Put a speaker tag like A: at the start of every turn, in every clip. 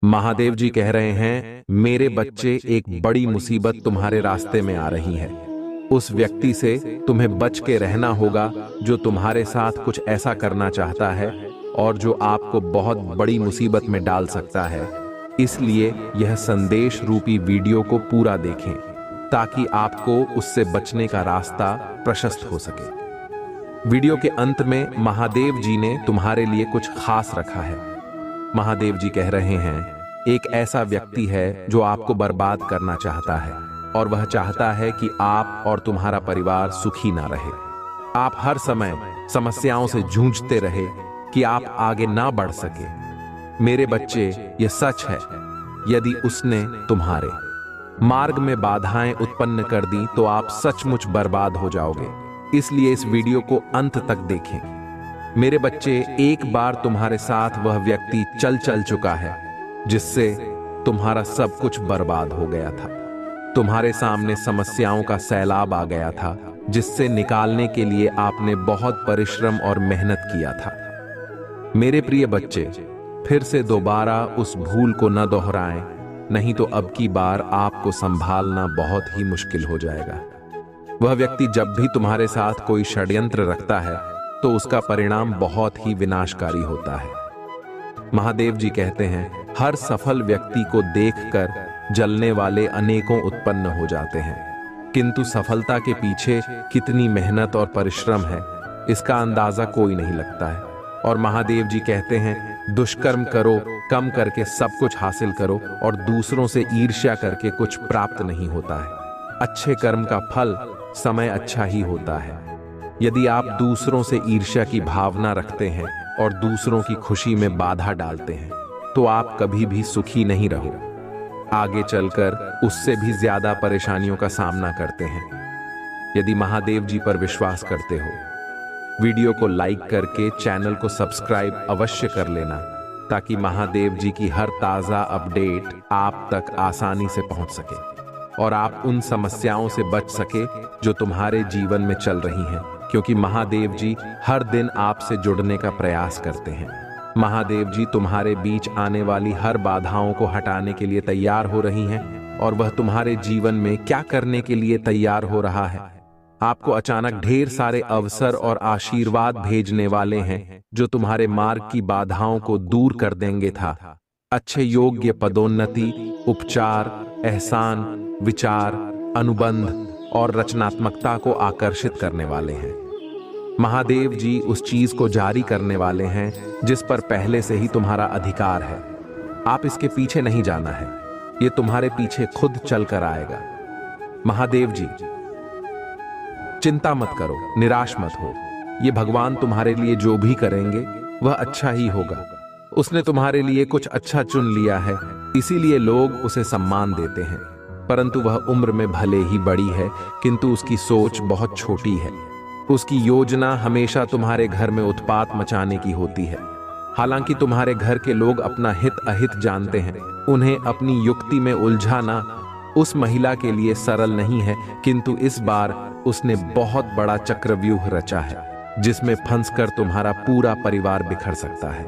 A: महादेव जी कह रहे हैं, मेरे बच्चे, एक बड़ी मुसीबत तुम्हारे रास्ते में आ रही है। उस व्यक्ति से तुम्हें बच के रहना होगा जो तुम्हारे साथ कुछ ऐसा करना चाहता है और जो आपको बहुत बड़ी मुसीबत में डाल सकता है। इसलिए यह संदेश रूपी वीडियो को पूरा देखें ताकि आपको उससे बचने का रास्ता प्रशस्त हो सके। वीडियो के अंत में महादेव जी ने तुम्हारे लिए कुछ खास रखा है। महादेव जी कह रहे हैं, एक ऐसा व्यक्ति है जो आपको बर्बाद करना चाहता है और वह चाहता है कि आप और तुम्हारा परिवार सुखी ना रहे। आप हर समय समस्याओं से जूझते रहे कि आप आगे ना बढ़ सके। मेरे बच्चे, यह सच है। यदि उसने तुम्हारे मार्ग में बाधाएं उत्पन्न कर दी तो आप सचमुच बर्बाद हो जाओगे। इसलिए इस वीडियो को अंत तक देखें। मेरे बच्चे, एक बार तुम्हारे साथ वह व्यक्ति चल चुका है जिससे तुम्हारा सब कुछ बर्बाद हो गया था। तुम्हारे सामने समस्याओं का सैलाब आ गया था जिससे निकालने के लिए आपने बहुत परिश्रम और मेहनत किया था। मेरे प्रिय बच्चे, फिर से दोबारा उस भूल को न दोहराएं, नहीं तो अब की बार आपको संभालना बहुत ही मुश्किल हो जाएगा। वह व्यक्ति जब भी तुम्हारे साथ कोई षड्यंत्र रखता है तो उसका परिणाम बहुत ही विनाशकारी होता है। महादेव जी कहते हैं, हर सफल व्यक्ति को देखकर जलने वाले अनेकों उत्पन्न हो जाते हैं, किंतु सफलता के पीछे कितनी मेहनत और परिश्रम है इसका अंदाजा कोई नहीं लगता है। और महादेव जी कहते हैं, दुष्कर्म करो, कम करके सब कुछ हासिल करो और दूसरों से ईर्ष्या करके कुछ प्राप्त नहीं होता है। अच्छे कर्म का फल समय अच्छा ही होता है। यदि आप दूसरों से ईर्ष्या की भावना रखते हैं और दूसरों की खुशी में बाधा डालते हैं तो आप कभी भी सुखी नहीं रहो, आगे चलकर उससे भी ज्यादा परेशानियों का सामना करते हैं। यदि महादेव जी पर विश्वास करते हो, वीडियो को लाइक करके चैनल को सब्सक्राइब अवश्य कर लेना ताकि महादेव जी की हर ताजा अपडेट आप तक आसानी से पहुंच सके और आप उन समस्याओं से बच सके जो तुम्हारे जीवन में चल रही हैं, क्योंकि महादेव जी हर दिन आपसे जुड़ने का प्रयास करते हैं। महादेव जी तुम्हारे बीच आने वाली हर बाधाओं को हटाने के लिए तैयार हो रही हैं और वह तुम्हारे जीवन में क्या करने के लिए तैयार हो रहा है। आपको अचानक ढेर सारे अवसर और आशीर्वाद भेजने वाले हैं जो तुम्हारे मार्ग की बाधाओं को दूर कर देंगे था। अच्छे योग्य पदोन्नति, उपचार, एहसान, विचार, अनुबंध और रचनात्मकता को आकर्षित करने वाले हैं। महादेव जी उस चीज को जारी करने वाले हैं जिस पर पहले से ही तुम्हारा अधिकार है। आप इसके पीछे नहीं जाना है, ये तुम्हारे पीछे खुद चलकर आएगा। महादेव जी, चिंता मत करो, निराश मत हो। ये भगवान तुम्हारे लिए जो भी करेंगे वह अच्छा ही होगा। उसने तुम्हारे लिए कुछ अच्छा चुन लिया है, इसीलिए लोग उसे सम्मान देते हैं। परंतु वह उम्र में भले ही बड़ी है किंतु उसकी सोच बहुत छोटी है। उसकी योजना हमेशा तुम्हारे घर में उत्पात मचाने की होती है। हालांकि तुम्हारे घर के लोग अपना हित अहित जानते हैं, उन्हें अपनी युक्ति में उलझाना उस महिला के लिए सरल नहीं है, किंतु इस बार उसने बहुत बड़ा चक्रव्यूह रचा है जिसमें फंसकर तुम्हारा पूरा परिवार बिखर सकता है।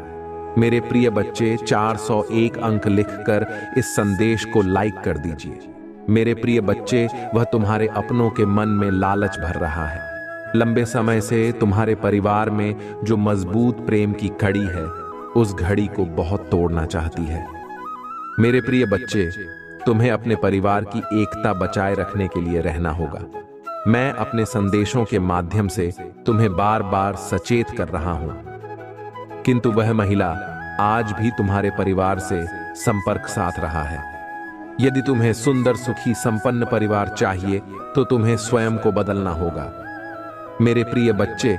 A: मेरे प्रिय बच्चे, 401 अंक लिखकर इस संदेश को लाइक कर दीजिए। मेरे प्रिय बच्चे, वह तुम्हारे अपनों के मन में लालच भर रहा है। लंबे समय से तुम्हारे परिवार में जो मजबूत प्रेम की कड़ी है उस घड़ी को बहुत तोड़ना चाहती है। मेरे प्रिय बच्चे, तुम्हें अपने परिवार की एकता बचाए रखने के लिए रहना होगा। मैं अपने संदेशों के माध्यम से तुम्हें बार बार सचेत कर रहा हूं, किंतु वह महिला आज भी तुम्हारे परिवार से संपर्क साध रहा है। यदि तुम्हें सुंदर, सुखी, संपन्न परिवार चाहिए तो तुम्हें स्वयं को बदलना होगा। मेरे प्रिय बच्चे,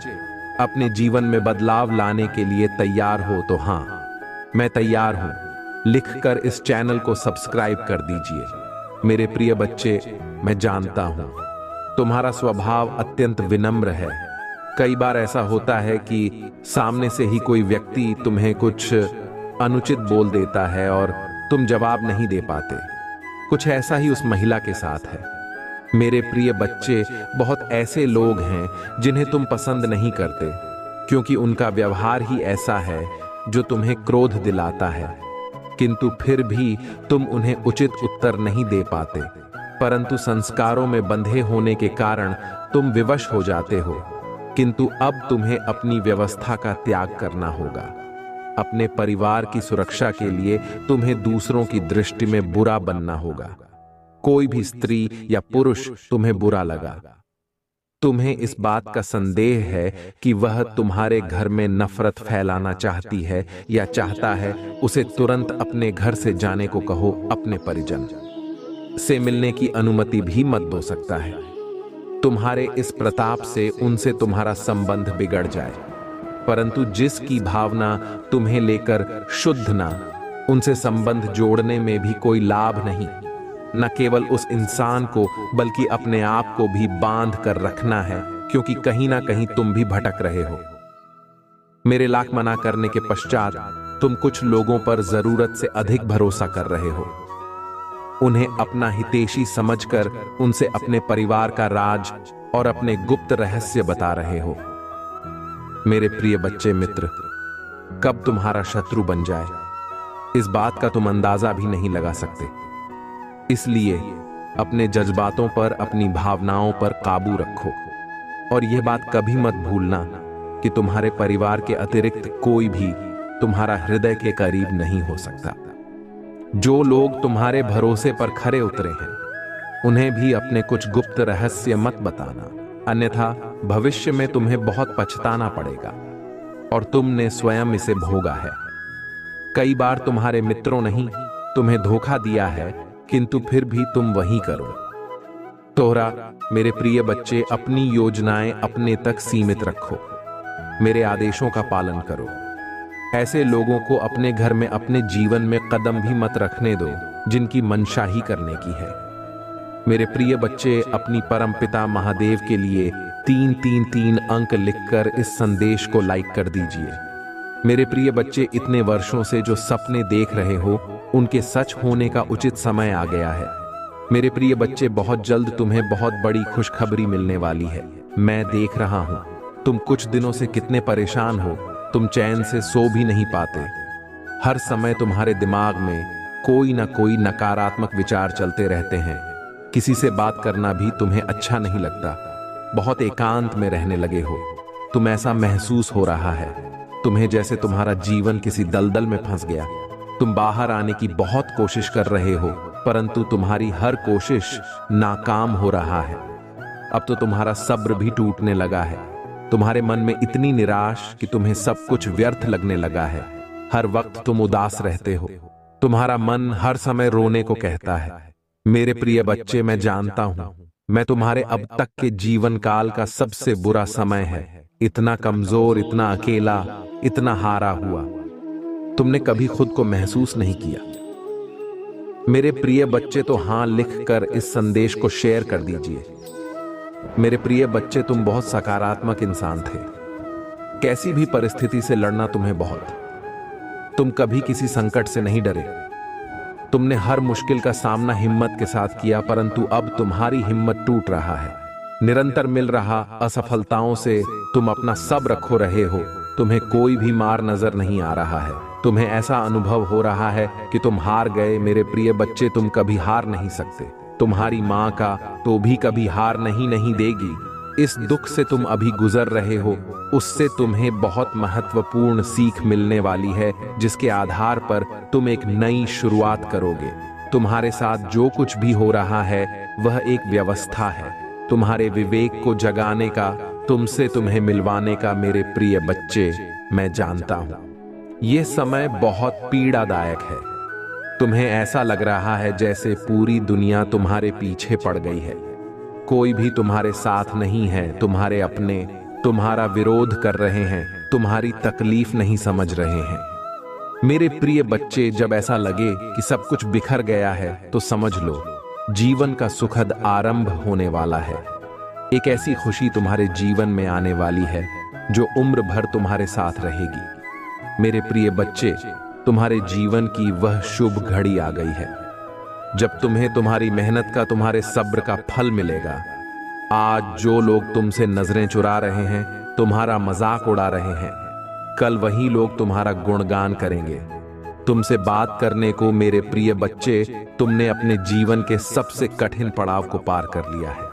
A: अपने जीवन में बदलाव लाने के लिए तैयार हो तो हाँ, मैं तैयार हूं। लिखकर इस चैनल को सब्सक्राइब कर दीजिए। मेरे प्रिय बच्चे, मैं जानता हूं तुम्हारा स्वभाव अत्यंत विनम्र है। कई बार ऐसा होता है कि सामने से ही कोई व्यक्ति तुम्हें कुछ अनुचित बोल देता है और तुम जवाब नहीं दे पाते। कुछ ऐसा ही उस महिला के साथ है। मेरे प्रिय बच्चे, बहुत ऐसे लोग हैं जिन्हें तुम पसंद नहीं करते क्योंकि उनका व्यवहार ही ऐसा है जो तुम्हें क्रोध दिलाता है। किंतु फिर भी तुम उन्हें उचित उत्तर नहीं दे पाते, परंतु संस्कारों में बंधे होने के कारण तुम विवश हो जाते हो। किंतु अब तुम्हें अपनी व्यवस्था का त्याग करना होगा। अपने परिवार की सुरक्षा के लिए तुम्हें दूसरों की दृष्टि में बुरा बनना होगा। कोई भी स्त्री या पुरुष तुम्हें बुरा लगा, तुम्हें इस बात का संदेह है कि वह तुम्हारे घर में नफरत फैलाना चाहती है या चाहता है, उसे तुरंत अपने घर से जाने को कहो। अपने परिजन से मिलने की अनुमति भी मत दो। सकता है तुम्हारे इस प्रताप से उनसे तुम्हारा संबंध बिगड़ जाए, परंतु जिसकी भावना तुम्हें लेकर शुद्ध ना, उनसे संबंध जोड़ने में भी कोई लाभ नहीं। न केवल उस इंसान को बल्कि अपने आप को भी बांध कर रखना है, क्योंकि कहीं ना कहीं तुम भी भटक रहे हो। मेरे लाख मना करने के पश्चात तुम कुछ लोगों पर जरूरत से अधिक भरोसा कर रहे हो। उन्हें अपना हितैषी समझकर उनसे अपने परिवार का राज और अपने गुप्त रहस्य बता रहे हो। मेरे प्रिय बच्चे मित्र, कब तुम्हारा शत्रु बन जाए, इस बात का तुम अंदाजा भी नहीं लगा सकते। इसलिए अपने जज्बातों पर, अपनी भावनाओं पर काबू रखो, और यह बात कभी मत भूलना कि तुम्हारे परिवार के अतिरिक्त कोई भी तुम्हारा हृदय के करीब नहीं हो सकता। जो लोग तुम्हारे भरोसे पर खरे उतरे हैं, उन्हें भी अपने कुछ गुप्त रहस्य मत बताना, अन्यथा भविष्य में तुम्हें बहुत पछताना पड़ेगा और तुमने स्वयं इसे भोगा है। कई बार तुम्हारे मित्रों ने ही तुम्हें धोखा दिया है, किंतु फिर भी तुम वही करो। तोहरा मेरे प्रिय बच्चे, अपनी योजनाएं अपने तक सीमित रखो, मेरे आदेशों का पालन करो। ऐसे लोगों को अपने घर में, अपने जीवन में कदम भी मत रखने दो जिनकी मनशाही करने की है। मेरे प्रिय बच्चे, अपनी परमपिता महादेव के लिए 333 अंक लिखकर इस संदेश को लाइक कर दीजिए। मेरे प्रिय बच्चे, इतने वर्षों से जो सपने देख रहे हो, उनके सच होने का उचित समय आ गया है। मेरे प्रिय बच्चे, बहुत जल्द तुम्हें बहुत बड़ी खुशखबरी मिलने वाली है। मैं देख रहा हूं तुम कुछ दिनों से कितने परेशान हो, तुम चैन से सो भी नहीं पाते। हर समय तुम्हारे दिमाग में कोई ना कोई नकारात्मक विचार चलते रहते हैं। किसी से बात करना भी तुम्हें अच्छा नहीं लगता, बहुत एकांत में रहने लगे हो। तुम ऐसा महसूस हो रहा है तुम्हें जैसे तुम्हारा जीवन किसी दलदल में फंस गया। तुम बाहर आने की बहुत कोशिश कर रहे हो, परंतु तुम्हारी हर कोशिश नाकाम हो रहा है। अब तो तुम्हारा सब्र भी टूटने लगा है। तुम्हारे मन में इतनी निराश कि तुम्हें सब कुछ व्यर्थ लगने लगा है। हर वक्त तुम उदास रहते हो, तुम्हारा मन हर समय रोने को कहता है। मेरे प्रिय बच्चे, मैं जानता हूं मैं तुम्हारे अब तक के जीवन काल का सबसे बुरा समय है। इतना कमजोर, इतना अकेला, इतना हारा हुआ तुमने कभी खुद को महसूस नहीं किया। मेरे प्रिय बच्चे, तो हां लिखकर इस संदेश को शेयर कर दीजिए। मेरे प्रिय बच्चे, तुम बहुत सकारात्मक इंसान थे। कैसी भी परिस्थिति से लड़ना तुम्हें बहुत। तुम कभी किसी संकट से नहीं डरे। तुमने हर मुश्किल का सामना हिम्मत के साथ किया, परंतु अब तुम्हारी हिम्मत टूट रहा है। निरंतर मिल रहा असफलताओं से तुम अपना सब्र खो रहे हो। तुम्हें कोई भी मार नजर नहीं आ रहा है। तुम्हें ऐसा अनुभव हो रहा है कि तुम हार गए। मेरे प्रिय बच्चे, तुम कभी हार नहीं सकते। तुम्हारी माँ का तो भी कभी हार नहीं देगी। इस दुख से तुम अभी गुजर रहे हो, उससे तुम्हें बहुत महत्वपूर्ण सीख मिलने वाली है, जिसके आधार पर तुम एक नई शुरुआत करोगे। तुम्हारे साथ जो कुछ भी हो रहा है वह एक व्यवस्था है, तुम्हारे विवेक को जगाने का, तुमसे तुम्हें मिलवाने का। मेरे प्रिय बच्चे, मैं जानता हूं यह समय बहुत पीड़ादायक है। तुम्हें ऐसा लग रहा है जैसे पूरी दुनिया तुम्हारे पीछे पड़ गई है। कोई भी तुम्हारे साथ नहीं है। तुम्हारे अपने तुम्हारा विरोध कर रहे हैं, तुम्हारी तकलीफ नहीं समझ रहे हैं। मेरे प्रिय बच्चे, जब ऐसा लगे कि सब कुछ बिखर गया है, तो समझ लो जीवन का सुखद आरंभ होने वाला है। एक ऐसी खुशी तुम्हारे जीवन में आने वाली है जो उम्र भर तुम्हारे साथ रहेगी। मेरे प्रिय बच्चे, तुम्हारे जीवन की वह शुभ घड़ी आ गई है जब तुम्हें तुम्हारी मेहनत का, तुम्हारे सब्र का फल मिलेगा। आज जो लोग तुमसे नजरें चुरा रहे हैं, तुम्हारा मजाक उड़ा रहे हैं, कल वही लोग तुम्हारा गुणगान करेंगे। तुमसे बात करने को मेरे प्रिय बच्चे, तुमने अपने जीवन के सबसे कठिन पड़ाव को पार कर लिया है।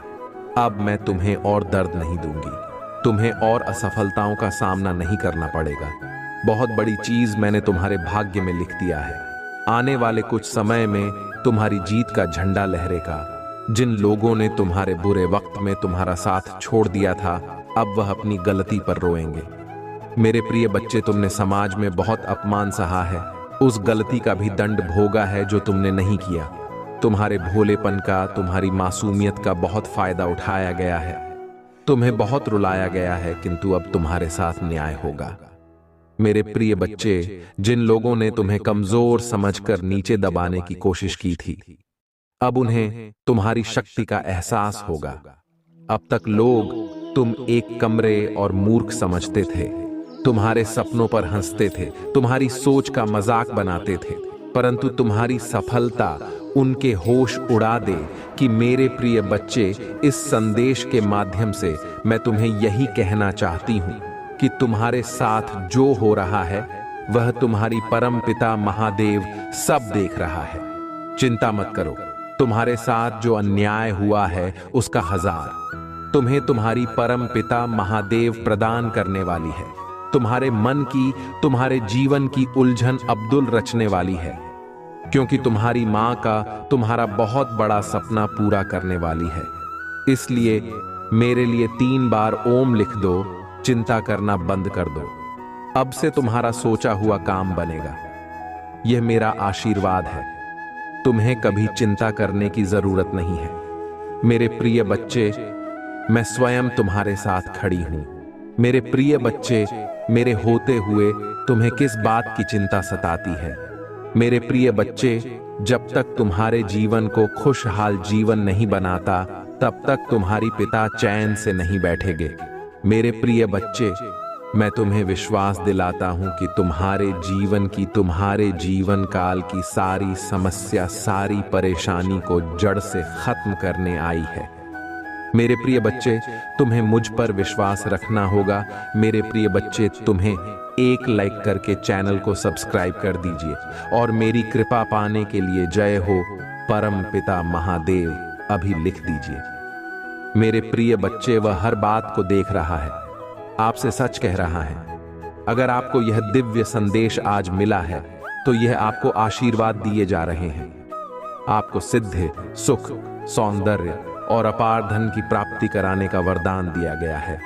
A: अब मैं तुम्हें और दर्द नहीं दूंगी, तुम्हें और असफलताओं का सामना नहीं करना पड़ेगा। बहुत बड़ी चीज मैंने तुम्हारे भाग्य में लिख दिया है। आने वाले कुछ समय में तुम्हारी जीत का झंडा लहरेगा। जिन लोगों ने तुम्हारे बुरे वक्त में तुम्हारा साथ छोड़ दिया था, अब वह अपनी गलती पर रोएंगे। मेरे प्रिय बच्चे, तुमने समाज में बहुत अपमान सहा है, उस गलती का भी दंड भोगा है जो तुमने नहीं किया। तुम्हारे भोलेपन का, तुम्हारी मासूमियत का बहुत फायदा उठाया गया है। तुम्हें बहुत रुलाया गया है, किंतु अब तुम्हारे साथ न्याय होगा। मेरे प्रिय बच्चे, जिन लोगों ने तुम्हें कमजोर समझकर नीचे दबाने की कोशिश की थी, अब उन्हें तुम्हारी शक्ति का एहसास होगा। अब तक लोग तुम एक कमरे और मूर्ख समझते थे, तुम्हारे सपनों पर हंसते थे, तुम्हारी सोच का मजाक बनाते थे, परंतु तुम्हारी सफलता उनके होश उड़ा दे कि मेरे प्रिय बच्चे, इस संदेश के माध्यम से मैं तुम्हें यही कहना चाहती हूं कि तुम्हारे साथ जो हो रहा है वह तुम्हारी परम पिता महादेव सब देख रहा है। चिंता मत करो, तुम्हारे साथ जो अन्याय हुआ है उसका हजार तुम्हें तुम्हारी परम पिता महादेव प्रदान करने वाली है। तुम्हारे मन की, तुम्हारे जीवन की उलझन अब्दुल रचने वाली है, क्योंकि तुम्हारी मां का तुम्हारा बहुत बड़ा सपना पूरा करने वाली है। इसलिए मेरे लिए 3 बार ओम लिख दो, चिंता करना बंद कर दो। अब से तुम्हारा सोचा हुआ काम बनेगा। यह मेरा आशीर्वाद है। तुम्हें कभी चिंता करने की जरूरत नहीं है। मेरे प्रिय बच्चे, मैं स्वयं तुम्हारे साथ खड़ी हूं। मेरे प्रिय बच्चे, मेरे होते हुए तुम्हें किस बात की चिंता सताती है? मेरे प्रिय बच्चे, जब तक तुम्हारे जीवन को खुशहाल जीवन नहीं बनाता, तब तक तुम्हारी पिता चैन से नहीं बैठेंगे। मेरे प्रिय बच्चे, मैं तुम्हें विश्वास दिलाता हूं कि तुम्हारे जीवन की, तुम्हारे जीवन काल की सारी समस्या, सारी परेशानी को जड़ से खत्म करने आई है। मेरे प्रिय बच्चे, तुम्हें मुझ पर विश्वास रखना होगा। मेरे प्रिय बच्चे, तुम्हें एक लाइक करके चैनल को सब्सक्राइब कर दीजिए और मेरी कृपा पाने के लिए जय हो परम पिता महादेव अभी लिख दीजिए। मेरे प्रिय बच्चे, वह हर बात को देख रहा है, आपसे सच कह रहा है। अगर आपको यह दिव्य संदेश आज मिला है तो यह आपको आशीर्वाद दिए जा रहे हैं। आपको सिद्धि, सुख, सौंदर्य और अपार धन की प्राप्ति कराने का वरदान दिया गया है।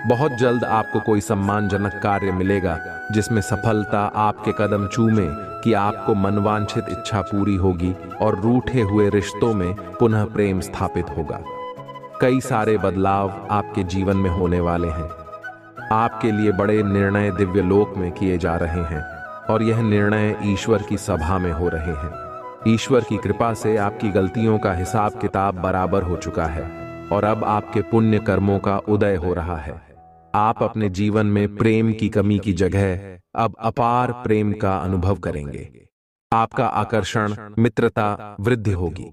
A: बहुत जल्द आपको कोई सम्मानजनक कार्य मिलेगा जिसमें सफलता आपके कदम चूमे कि आपको मनवांछित इच्छा पूरी होगी और रूठे हुए रिश्तों में पुनः प्रेम स्थापित होगा। कई सारे बदलाव आपके जीवन में होने वाले हैं। आपके लिए बड़े निर्णय दिव्य लोक में किए जा रहे हैं और यह निर्णय ईश्वर की सभा में हो रहे हैं। ईश्वर की कृपा से आपकी गलतियों का हिसाब किताब बराबर हो चुका है और अब आपके पुण्य कर्मों का उदय हो रहा है। आप अपने जीवन में प्रेम की कमी की जगह अब अपार प्रेम का अनुभव करेंगे। आपका आकर्षण, मित्रता वृद्धि होगी।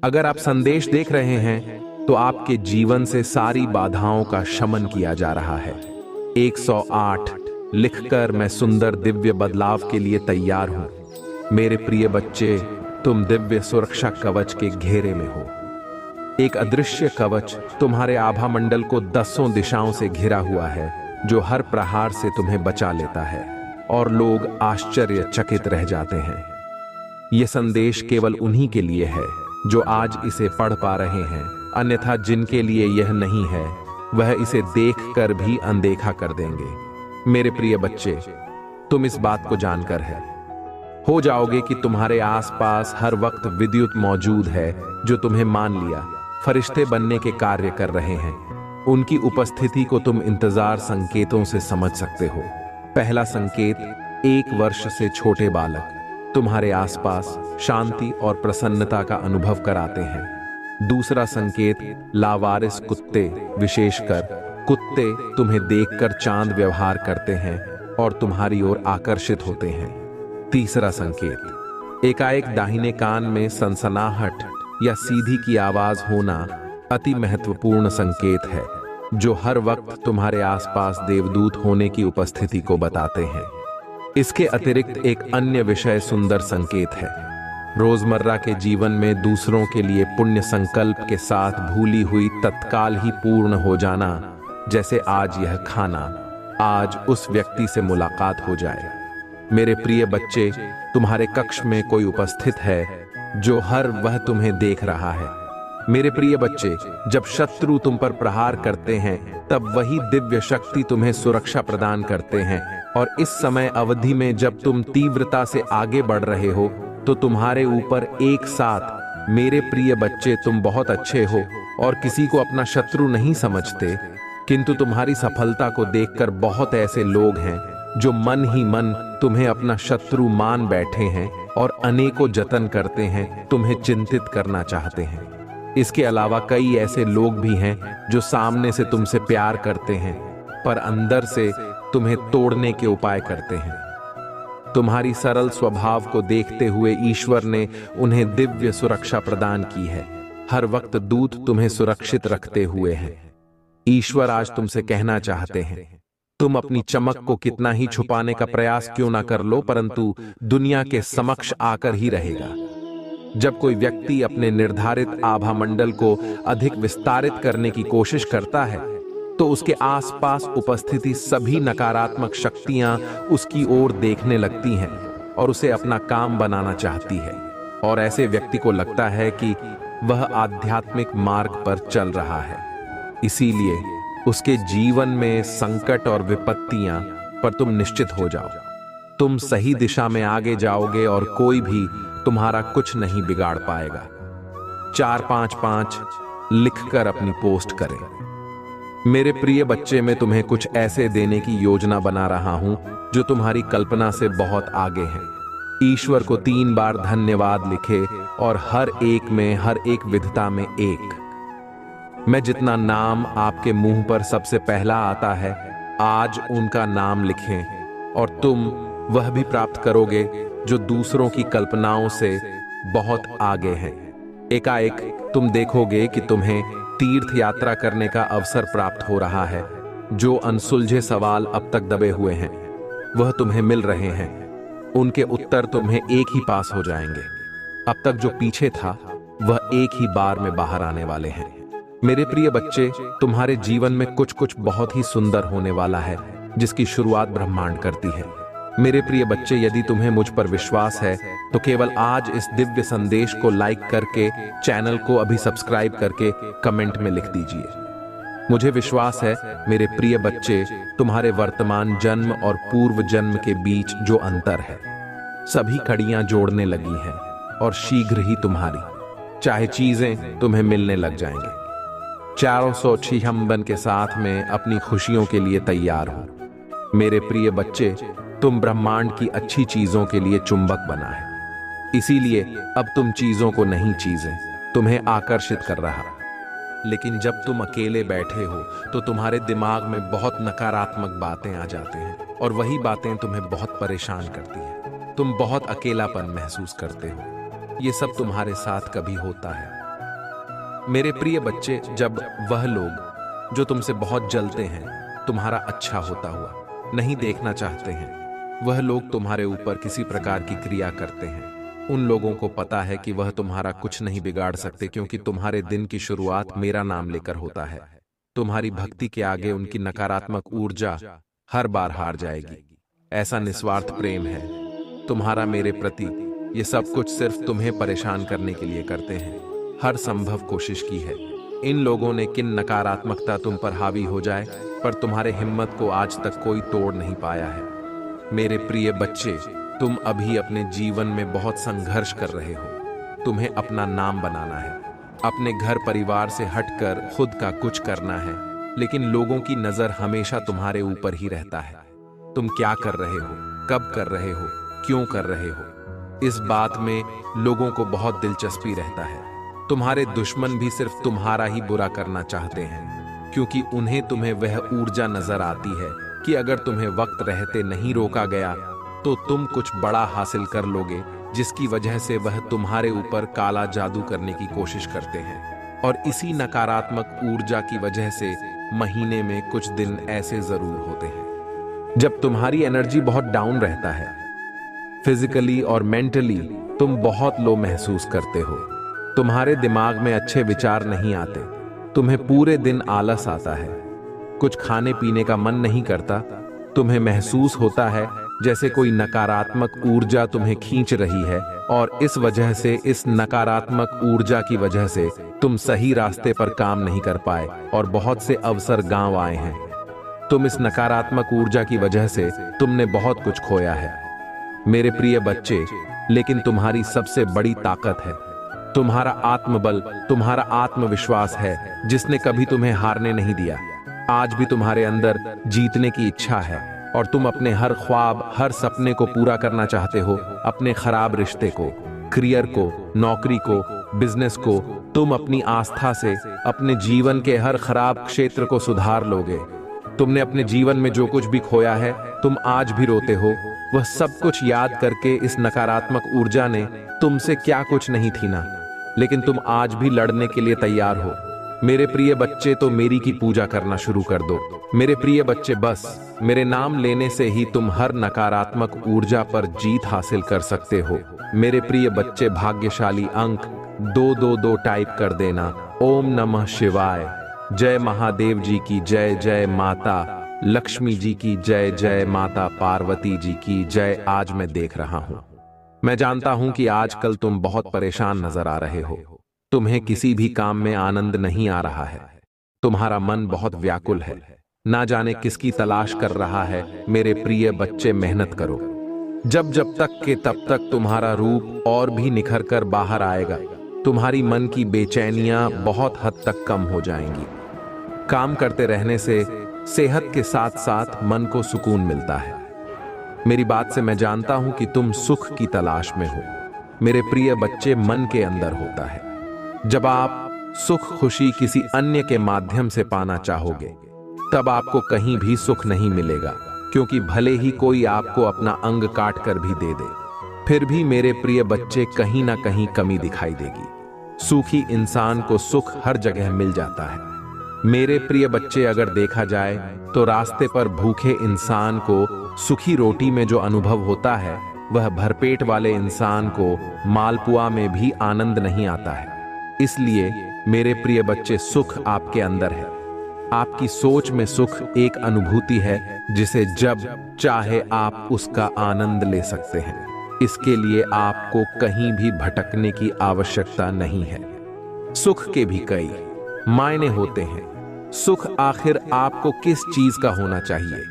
A: अगर आप संदेश देख रहे हैं तो आपके जीवन से सारी बाधाओं का शमन किया जा रहा है। 108 लिखकर मैं सुंदर दिव्य बदलाव के लिए तैयार हूं। मेरे प्रिय बच्चे, तुम दिव्य सुरक्षा कवच के घेरे में हो। एक अदृश्य कवच तुम्हारे आभा मंडल को 10 दिशाओं से घिरा हुआ है, जो हर प्रहार से तुम्हें बचा लेता है और लोग आश्चर्यचकित रह जाते हैं। यह संदेश केवल उन्हीं के लिए है जो आज इसे पढ़ पा रहे हैं, अन्यथा जिनके लिए यह नहीं है वह इसे देखकर भी अनदेखा कर देंगे। मेरे प्रिय बच्चे, तुम इस बात को जानकर हो जाओगे कि तुम्हारे आसपास हर वक्त विद्युत मौजूद है जो तुम्हें मान लिया, फरिश्ते बनने के कार्य कर रहे हैं। उनकी उपस्थिति को तुम इंतजार संकेतों से समझ सकते हो। पहला संकेत, 1 वर्ष से छोटे बालक तुम्हारे आसपास शांति और प्रसन्नता का अनुभव कराते हैं। दूसरा संकेत, लावारिस कुत्ते, विशेषकर कुत्ते तुम्हें देखकर चांद व्यवहार करते हैं और तुम्हारी ओर आकर्षित होते हैं। तीसरा संकेत, एकाएक दाहिने कान में सनसनाहट या सीधी की आवाज होना अति महत्वपूर्ण संकेत है, जो हर वक्त तुम्हारे आसपास देवदूत होने की उपस्थिति को बताते हैं। इसके अतिरिक्त एक अन्य विषय सुंदर संकेत है। रोजमर्रा के जीवन में दूसरों के लिए पुण्य संकल्प के साथ भूली हुई तत्काल ही पूर्ण हो जाना, जैसे आज यह खाना, आज उस व्यक्ति से मुलाकात हो जाए। मेरे प्रिय बच्चे, तुम्हारे कक्ष में कोई उपस्थित है जो हर वह तुम्हें देख रहा है। मेरे प्रिय बच्चे, जब शत्रु तुम पर प्रहार करते हैं तब वही दिव्य शक्ति तुम्हें सुरक्षा प्रदान करते हैं, और इस समय अवधि में जब तुम तीव्रता से आगे बढ़ रहे हो तो तुम्हारे ऊपर एक साथ, मेरे प्रिय बच्चे, तुम बहुत अच्छे हो और किसी को अपना शत्रु नहीं समझते, किंतु तुम्हारी सफलता को देखकर बहुत ऐसे लोग हैं जो मन ही मन तुम्हें अपना शत्रु मान बैठे हैं और अनेकों जतन करते हैं, तुम्हें चिंतित करना चाहते हैं। इसके अलावा कई ऐसे लोग भी हैं जो सामने से तुमसे प्यार करते हैं पर अंदर से तुम्हें तोड़ने के उपाय करते हैं। तुम्हारी सरल स्वभाव को देखते हुए ईश्वर ने उन्हें दिव्य सुरक्षा प्रदान की है। हर वक्त दूत तुम्हें सुरक्षित रखते हुए हैं। ईश्वर आज तुमसे कहना चाहते हैं, तुम अपनी चमक को कितना ही छुपाने का प्रयास क्यों ना कर लो, परंतु दुनिया के समक्ष आकर ही रहेगा। जब कोई व्यक्ति अपने निर्धारित आभा मंडल को अधिक विस्तारित करने की कोशिश करता है तो उसके आसपास उपस्थिति सभी नकारात्मक शक्तियां उसकी ओर देखने लगती हैं और उसे अपना काम बनाना चाहती है, और ऐसे व्यक्ति को लगता है कि वह आध्यात्मिक मार्ग पर चल रहा है। इसीलिए उसके जीवन में संकट और विपत्तियां पर तुम निश्चित हो जाओ। तुम सही दिशा में आगे जाओगे और कोई भी तुम्हारा कुछ नहीं बिगाड़ पाएगा। 455 लिखकर अपनी पोस्ट करें। मेरे प्रिय बच्चे, मैं तुम्हें कुछ ऐसे देने की योजना बना रहा हूं जो तुम्हारी कल्पना से बहुत आगे हैं। ईश्वर को 3 बार धन्यवाद लिखे और हर एक में, हर एक विधता में एक। मैं जितना नाम आपके मुंह पर सबसे पहला आता है, आज उनका नाम लिखें और तुम वह भी प्राप्त करोगे जो दूसरों की कल्पनाओं से बहुत आगे है। एकाएक तुम देखोगे कि तुम्हें तीर्थ यात्रा करने का अवसर प्राप्त हो रहा है। जो अनसुलझे सवाल अब तक दबे हुए हैं वह तुम्हें मिल रहे हैं। उनके उत्तर तुम्हें एक ही पास हो जाएंगे। अब तक जो पीछे था वह एक ही बार में बाहर आने वाले हैं। मेरे प्रिय बच्चे, तुम्हारे जीवन में कुछ कुछ बहुत ही सुंदर होने वाला है जिसकी शुरुआत ब्रह्मांड करती है। मेरे प्रिय बच्चे, यदि तुम्हें मुझ पर विश्वास है तो केवल आज इस दिव्य संदेश को लाइक करके, चैनल को अभी सब्सक्राइब करके कमेंट में लिख दीजिए। मुझे विश्वास है मेरे प्रिय बच्चे, तुम्हारे वर्तमान जन्म और पूर्व जन्म के बीच जो अंतर है, सभी कड़ियां जोड़ने लगी हैं और शीघ्र ही तुम्हारी चाहे चीजें तुम्हें मिलने लग जाएंगे। 456 के साथ में अपनी खुशियों के लिए तैयार हो। मेरे प्रिय बच्चे, तुम ब्रह्मांड की अच्छी चीजों के लिए चुंबक बना है, इसीलिए अब तुम चीजों को नहीं, चीजें तुम्हें आकर्षित कर रहा। लेकिन जब तुम अकेले बैठे हो तो तुम्हारे दिमाग में बहुत नकारात्मक बातें आ जाते हैं और वही बातें तुम्हें बहुत परेशान करती हैं। तुम बहुत अकेलापन महसूस करते हो। ये सब तुम्हारे साथ कभी होता है। मेरे प्रिय बच्चे, जब वह लोग जो तुमसे बहुत जलते हैं, तुम्हारा अच्छा होता हुआ नहीं देखना चाहते हैं, वह लोग तुम्हारे ऊपर किसी प्रकार की क्रिया करते हैं, उन लोगों को पता है कि वह तुम्हारा कुछ नहीं बिगाड़ सकते, क्योंकि तुम्हारे दिन की शुरुआत मेरा नाम लेकर होता है। तुम्हारी भक्ति के आगे उनकी नकारात्मक ऊर्जा हर बार हार जाएगी। ऐसा निस्वार्थ प्रेम है तुम्हारा मेरे प्रति। ये सब कुछ सिर्फ तुम्हें परेशान करने के लिए करते हैं। हर संभव कोशिश की है। इन लोगों ने किन नकारात्मकता तुम पर हावी हो जाए, पर तुम्हारे हिम्मत को आज तक कोई तोड़ नहीं पाया है। मेरे प्रिय बच्चे, तुम अभी अपने जीवन में बहुत संघर्ष कर रहे हो। तुम्हें अपना नाम बनाना है, अपने घर परिवार से हटकर खुद का कुछ करना है, लेकिन लोगों की नजर हमेशा तुम्हारे ऊपर ही रहता है। तुम क्या कर रहे हो, कब कर रहे हो, क्यों कर रहे हो, इस बात में लोगों को बहुत दिलचस्पी रहता है। तुम्हारे दुश्मन भी सिर्फ तुम्हारा ही बुरा करना चाहते हैं, क्योंकि उन्हें तुम्हें वह ऊर्जा नजर आती है कि अगर तुम्हें वक्त रहते नहीं रोका गया तो तुम कुछ बड़ा हासिल कर लोगे, जिसकी वजह से वह तुम्हारे ऊपर काला जादू करने की कोशिश करते हैं। और इसी नकारात्मक ऊर्जा की वजह से महीने में कुछ दिन ऐसे जरूर होते हैं जब तुम्हारी एनर्जी बहुत डाउन रहता है, फिजिकली और मेंटली तुम बहुत लो महसूस करते हो, तुम्हारे दिमाग में अच्छे विचार नहीं आते, तुम्हें पूरे दिन आलस आता है, कुछ खाने पीने का मन नहीं करता, तुम्हें महसूस होता है जैसे कोई नकारात्मक ऊर्जा तुम्हें खींच रही है, और इस वजह से, इस नकारात्मक ऊर्जा की वजह से तुम सही रास्ते पर काम नहीं कर पाए और बहुत से अवसर गांव आए हैं। तुम इस नकारात्मक ऊर्जा की वजह से तुमने बहुत कुछ खोया है मेरे प्रिय बच्चे, लेकिन तुम्हारी सबसे बड़ी ताकत है तुम्हारा आत्मबल, तुम्हारा आत्मविश्वास है, जिसने कभी तुम्हें हारने नहीं दिया। आज भी तुम्हारे अंदर जीतने की इच्छा है और तुम अपने हर ख्वाब, हर सपने को पूरा करना चाहते हो। अपने खराब रिश्ते को, करियर को, नौकरी को, बिजनेस को, तुम अपनी आस्था से अपने जीवन के हर खराब क्षेत्र को सुधार लोगे। तुमने अपने जीवन में जो कुछ भी खोया है, तुम आज भी रोते हो। वह सब कुछ याद करके इस नकारात्मक ऊर्जा ने तुमसे क्या कुछ नहीं छीना, लेकिन तुम आज भी लड़ने के लिए तैयार हो। मेरे प्रिय बच्चे, तो मेरी की पूजा करना शुरू कर दो। मेरे प्रिय बच्चे, बस मेरे नाम लेने से ही तुम हर नकारात्मक ऊर्जा पर जीत हासिल कर सकते हो। मेरे प्रिय बच्चे, भाग्यशाली अंक 222 टाइप कर देना। ओम नमः शिवाय। जय महादेव जी की जय, जय माता लक्ष्मी जी की जय, जय माता पार्वती जी की जय। आज मैं देख रहा हूं, मैं जानता हूं कि आजकल तुम बहुत परेशान नजर आ रहे हो। तुम्हें किसी भी काम में आनंद नहीं आ रहा है, तुम्हारा मन बहुत व्याकुल है, ना जाने किसकी तलाश कर रहा है। मेरे प्रिय बच्चे, मेहनत करो। जब जब तक के तब तक तुम्हारा रूप और भी निखर कर बाहर आएगा। तुम्हारी मन की बेचैनियां बहुत हद तक कम हो जाएंगी। काम करते रहने से सेहत के साथ साथ मन को सुकून मिलता है। मेरी बात से मैं जानता हूं कि तुम सुख की तलाश में हो। मेरे प्रिय बच्चे, मन के अंदर होता है। जब आप सुख, खुशी किसी अन्य के माध्यम से पाना चाहोगे, तब आपको कहीं भी सुख नहीं मिलेगा, क्योंकि भले ही कोई आपको अपना अंग काट कर भी दे दे, फिर भी मेरे प्रिय बच्चे कहीं ना कहीं कमी दिखाई देगी। सुखी इंसान को सुख हर जगह मिल जाता है। मेरे प्रिय बच्चे, अगर देखा जाए तो रास्ते पर भूखे इंसान को सुखी रोटी में जो अनुभव होता है, वह भरपेट वाले इंसान को मालपुआ में भी आनंद नहीं आता है। इसलिए मेरे प्रिय बच्चे, सुख आपके अंदर है। आपकी सोच में सुख एक अनुभूति है, जिसे जब चाहे आप उसका आनंद ले सकते हैं। इसके लिए आपको कहीं भी भटकने की आवश्यकता नहीं है। सुख के भी कई मायने होते हैं। सुख आखिर आपको किस चीज का होना चाहिए?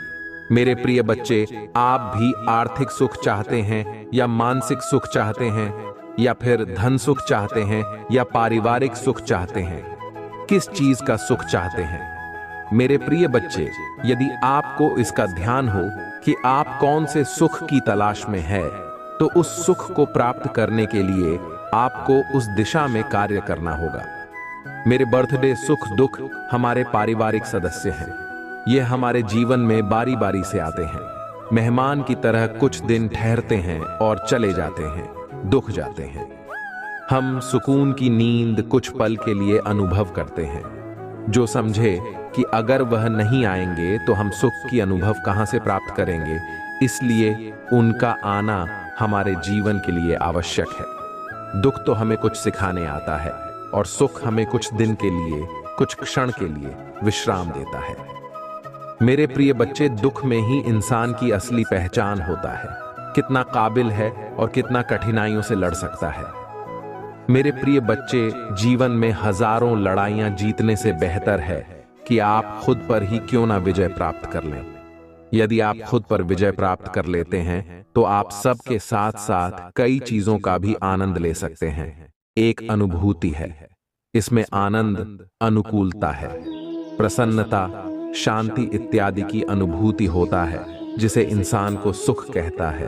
A: मेरे प्रिय बच्चे, आप भी आर्थिक सुख चाहते हैं, या मानसिक सुख चाहते हैं, या फिर धन सुख चाहते हैं, या पारिवारिक सुख चाहते हैं? किस चीज का सुख चाहते हैं? मेरे प्रिय बच्चे, यदि आपको इसका ध्यान हो कि आप कौन से सुख की तलाश में है, तो उस सुख को प्राप्त करने के लिए आपको उस दिशा में कार्य करना होगा। मेरे बर्थडे, सुख दुख हमारे पारिवारिक सदस्य हैं। ये हमारे जीवन में बारी बारी से आते हैं। मेहमान की तरह कुछ दिन ठहरते हैं और चले जाते हैं, दुख जाते हैं। हम सुकून की नींद कुछ पल के लिए अनुभव करते हैं। जो समझे कि अगर वह नहीं आएंगे तो हम सुख की अनुभव कहां से प्राप्त करेंगे, इसलिए उनका आना हमारे जीवन के लिए आवश्यक है। दुख तो हमें कुछ सिखाने आता है, और सुख हमें कुछ दिन के लिए, कुछ क्षण के लिए विश्राम देता है। मेरे प्रिय बच्चे, दुख में ही इंसान की असली पहचान होता है, कितना काबिल है और कितना कठिनाइयों से लड़ सकता है। मेरे प्रिय बच्चे, जीवन में हजारों लड़ाइयां जीतने से बेहतर है कि आप खुद पर ही क्यों ना विजय प्राप्त कर लें। यदि आप खुद पर विजय प्राप्त कर लेते हैं, तो आप सबके साथ साथ कई चीजों का भी आनंद ले सकते हैं। एक अनुभूति है, इसमें आनंद, अनुकूलता है, प्रसन्नता, शांति इत्यादि की अनुभूति होता है, जिसे इंसान को सुख कहता है।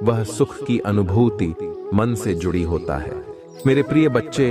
A: वह सुख की अनुभूति मन से जुड़ी होता है। मेरे प्रिय बच्चे,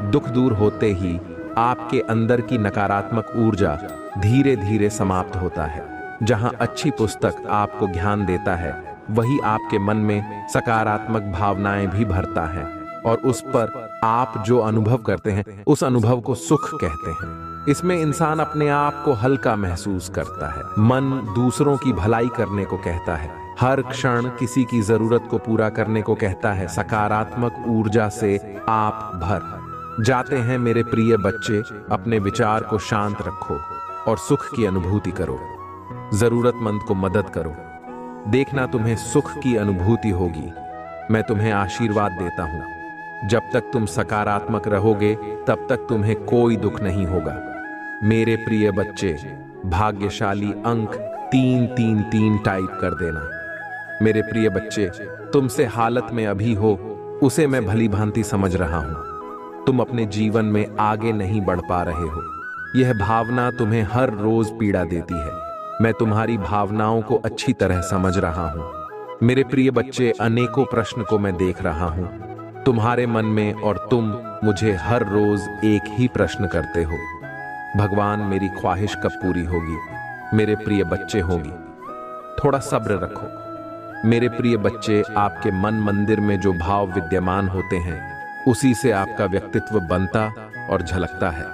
A: दुख दूर होते ही आपके अंदर की नकारात्मक ऊर्जा धीरे धीरे समाप्त होता है। जहां अच्छी पुस्तक आपको ज्ञान देता है, वही आपके मन में सकारात्मक भावनाएं भी भरता है, और उस पर आप जो अनुभव करते हैं, उस अनुभव को सुख कहते हैं। इसमें इंसान अपने आप को हल्का महसूस करता है। मन दूसरों की भलाई करने को कहता है, हर क्षण किसी की जरूरत को पूरा करने को कहता है। सकारात्मक ऊर्जा से आप भर जाते हैं। मेरे प्रिय बच्चे, अपने विचार को शांत रखो और सुख की अनुभूति करो। जरूरतमंद को मदद करो, देखना तुम्हें सुख की अनुभूति होगी। मैं तुम्हें आशीर्वाद देता हूं, जब तक तुम सकारात्मक रहोगे तब तक तुम्हें कोई दुख नहीं होगा। मेरे प्रिय बच्चे, भाग्यशाली अंक 333 टाइप कर देना। मेरे प्रिय बच्चे, तुमसे हालत में अभी हो उसे मैं भली भांति समझ रहा हूं। तुम अपने जीवन में आगे नहीं बढ़ पा रहे हो, यह भावना तुम्हें हर रोज पीड़ा देती है। मैं तुम्हारी भावनाओं को अच्छी तरह समझ रहा हूं। मेरे प्रिय बच्चे, अनेकों प्रश्न को मैं देख रहा हूं तुम्हारे मन में, और तुम मुझे हर रोज एक ही प्रश्न करते हो, भगवान मेरी ख्वाहिश कब पूरी होगी। मेरे प्रिय बच्चे, होगी। थोड़ा सब्र रखो। मेरे प्रिय बच्चे, आपके मन मंदिर में जो भाव विद्यमान होते हैं उसी से आपका व्यक्तित्व बनता और झलकता है।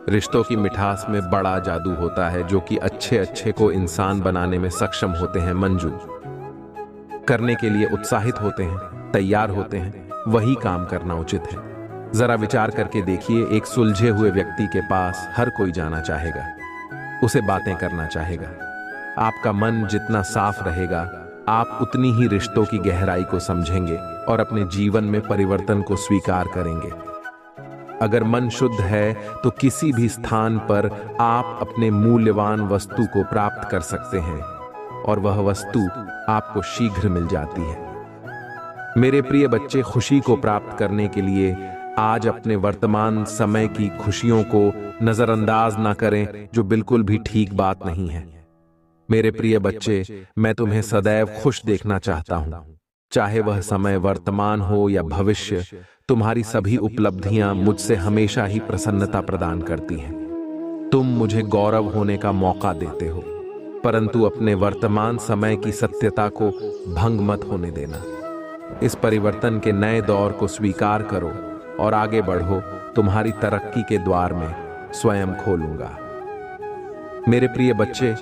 A: रिश्तों की मिठास में बड़ा जादू होता है, जो कि अच्छे अच्छे को इंसान बनाने में सक्षम होते हैं। मंजू करने के लिए उत्साहित होते हैं, तैयार होते हैं, वही काम करना उचित है। जरा विचार करके देखिए, एक सुलझे हुए व्यक्ति के पास हर कोई जाना चाहेगा, उसे बातें करना चाहेगा। आपका मन जितना साफ रहेगा, आप उतनी ही रिश्तों की गहराई को समझेंगे और अपने जीवन में परिवर्तन को स्वीकार करेंगे। अगर मन शुद्ध है तो किसी भी स्थान पर आप अपने मूल्यवान वस्तु को प्राप्त कर सकते हैं और वह वस्तु आपको शीघ्र मिल जाती है। मेरे प्रिय बच्चे, खुशी को प्राप्त करने के लिए आज अपने वर्तमान समय की खुशियों को नजरअंदाज ना करें, जो बिल्कुल भी ठीक बात नहीं है। मेरे प्रिय बच्चे, मैं तुम्हें सदैव खुश देखना चाहता हूं, चाहे वह समय वर्तमान हो या भविष्य। तुम्हारी सभी उपलब्धियां मुझसे हमेशा ही प्रसन्नता प्रदान करती हैं। तुम मुझे गौरव होने का मौका देते हो, परंतु अपने वर्तमान समय की सत्यता को भंग मत होने देना। इस परिवर्तन के नए दौर को स्वीकार करो और आगे बढ़ो। तुम्हारी तरक्की के द्वार में स्वयं खोलूंगा। मेरे प्रिय बच्चे,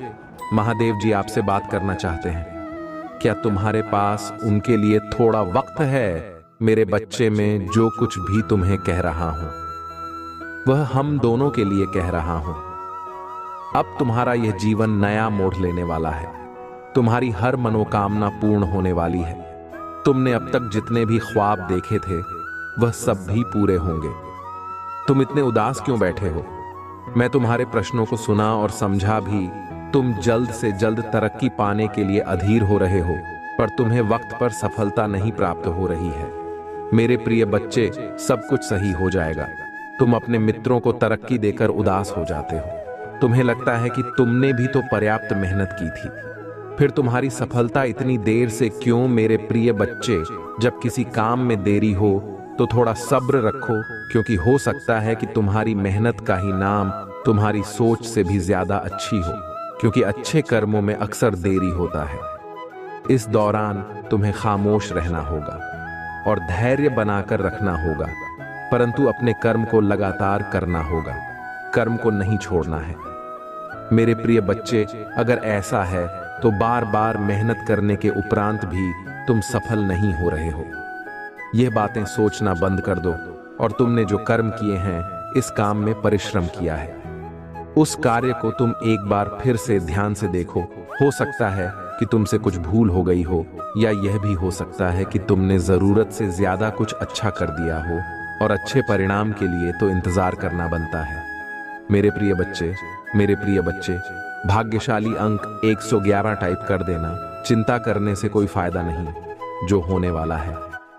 A: महादेव जी आपसे बात करना चाहते हैं। क्या तुम्हारे पास उनके लिए थोड़ा वक्त है? मेरे बच्चे, में जो कुछ भी तुम्हें कह रहा हूं वह हम दोनों के लिए कह रहा हूं। अब तुम्हारा यह जीवन नया मोड़ लेने वाला है। तुम्हारी हर मनोकामना पूर्ण होने वाली है। तुमने अब तक जितने भी ख्वाब देखे थे वह सब भी पूरे होंगे। तुम इतने उदास क्यों बैठे हो? मैं तुम्हारे प्रश्नों को सुना और समझा भी। तुम जल्द से जल्द तरक्की पाने के लिए अधीर हो रहे हो, पर तुम्हें वक्त पर सफलता नहीं प्राप्त हो रही है। मेरे प्रिय बच्चे, सब कुछ सही हो जाएगा। तुम अपने मित्रों को तरक्की देकर उदास हो जाते हो। तुम्हें लगता है कि तुमने भी तो पर्याप्त मेहनत की थी, फिर तुम्हारी सफलता इतनी देर से क्यों? मेरे प्रिय बच्चे, जब किसी काम में देरी हो तो थोड़ा सब्र रखो, क्योंकि हो सकता है कि तुम्हारी मेहनत का ही नाम तुम्हारी सोच से भी ज्यादा अच्छी हो, क्योंकि अच्छे कर्मों में अक्सर देरी होता है। इस दौरान तुम्हें खामोश रहना होगा और धैर्य बनाकर रखना होगा, परंतु अपने कर्म को लगातार करना होगा। कर्म को नहीं छोड़ना है। मेरे प्रिय बच्चे, अगर ऐसा है तो बार बार मेहनत करने के उपरांत भी तुम सफल नहीं हो रहे हो। यह बातें सोचना बंद कर दो और तुमने जो कर्म किए हैं, इस काम में परिश्रम किया है, उस कार्य को तुम एक बार फिर से ध्यान से देखो। हो सकता है कि तुमसे कुछ भूल हो गई हो, या यह भी हो सकता है कि तुमने जरूरत से ज्यादा कुछ अच्छा कर दिया हो, और अच्छे परिणाम के लिए तो इंतजार करना बनता है। मेरे प्रिय बच्चे, मेरे प्रिय बच्चे, भाग्यशाली अंक 111 टाइप कर देना। चिंता करने से कोई फायदा नहीं। जो होने वाला है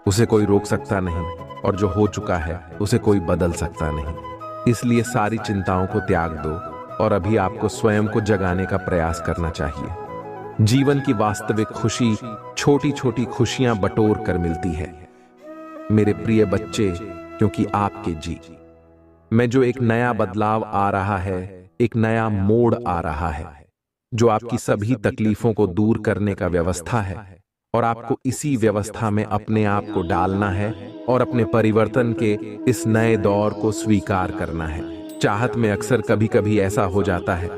A: उसे कोई रोक सकता नहीं, और जो हो चुका है उसे कोई बदल सकता नहीं। इसलिए सारी चिंताओं को त्याग दो और अभी आपको स्वयं को जगाने का प्रयास करना चाहिए। जीवन की वास्तविक खुशी छोटी छोटी खुशियां बटोर कर मिलती है मेरे प्रिय बच्चे, क्योंकि आपके जी में जो एक नया बदलाव आ रहा है, एक नया मोड़ आ रहा है, जो आपकी सभी तकलीफों को दूर करने का व्यवस्था है, और आपको इसी व्यवस्था में अपने आप को डालना है और अपने परिवर्तन के इस नए दौर को स्वीकार करना है। चाहत में अक्सर कभी कभी ऐसा हो जाता है